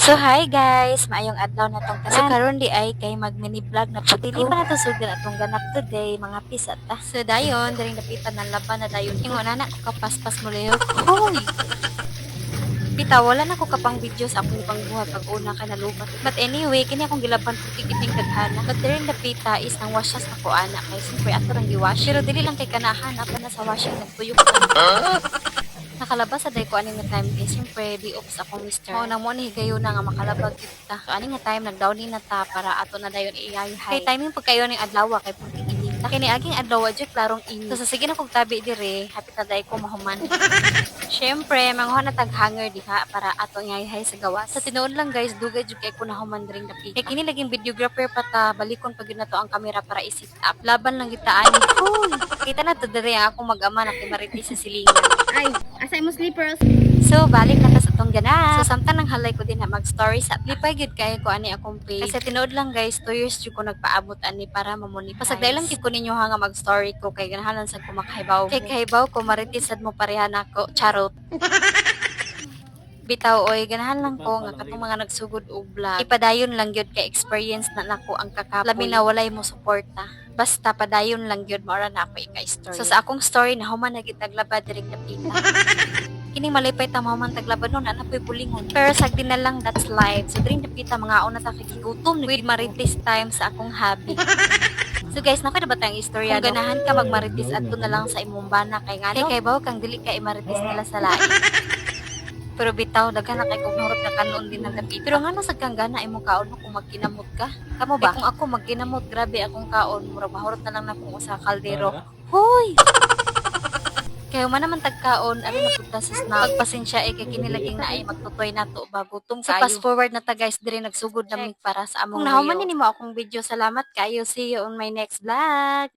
So hi guys, maayong adlaw na tong tanan. So karon di ay kay mag mini vlog na po. Dili pa nato sugdan atong ganap today, mga pisa ta. So dayon diring dapitan ng laban na dayon. Ingon na ko kapaspas mo leo. Hoy. Bitaw wala na ko kapang video sa akong pangbuhat pag una ka nalubat. But anyway, kini akong gilaban pud kiting daghana. But diring dapita is nang washas na ko ana kay siyempre ato rang giwash. Pero dili lang kay kanahan pa na sa washing nagtuyok ko. Nakalabas sa day ko aning nga time kay siyempre di off sa akong mister. Mao nang mo ni higayon na nga makalabag kita. So aning nga time nagdownin na ta para ato na dayon i-high. Kay timing pagkayo ning adlaw kay puting inita. Kini aging adlaw jud klarong init. So sa sige na kog tabi dire, hapit na day ko mahuman. Siyempre, manguha na tag-hanger diha para ato i-high sa gawas. Sa tinuod lang guys, dugay jud kay ko nahuman diring dapit. Kay kini laging videographer pa ta, balikon pag yun na to ang kamera para i-sit up. Laban lang kita ani. Hoy, kita na to dire ang akong mag-ama na kay Marites sa silingan. Ay, asay mo slippers. So, balik na ta sa tong ganap. So, samtang nang halay ko din na mag-story sa lipay gyud kay ko ani akong page. Kasi tinuod lang guys, 2 years jud ko nagpaabot ani para mamonetize. Pasagday lang gyud ko ninyo ha nga mag-story ko kay ganahanan sa ko makahibaw. Kay kahibaw ko Marites sad mo pareha nako. Charot. Bitaw oy ganahan lang ko nga katong mga nagsugod og vlog. Ipadayon lang gyud kay experience na nako ang kakapoy. Labi na walay mo suporta. Basta padayon lang gyud mao ra na ako ika-story. So sa akong story na human na gyud taglabad diri kapita. Kining malipay ta man taglabad nun ana po'y bulingon. Pero sagdi na lang that's life. So diri napita mga una ta kagigutom with Marites time sa akong hobby. So guys, naka ba tayong istorya? Kung ganahan ka magmarites adto na lang sa imong bana kay ngano? Kay bawo kang dili ka imarites nila sa lain. Pero bitaw daghan na kay kog nahurot na kanon din ng dapit. Pero nga sa kang gana imong kaon kung magkinamot ka. Kamo ba? Kung ako magkinamot, grabe akong kaon, murag mahurot na lang na kung sa kaldero. Hoy. Kaya man naman tagkaon, ano na punta sa snack. Pagpasensya kay kinilaging na ay magtutoy na to ba gutom kayo. So fast forward na ta guys, dire nagsugod na mig para sa among. Kung nahuman mo akong video, salamat kayo. See you on my next vlog.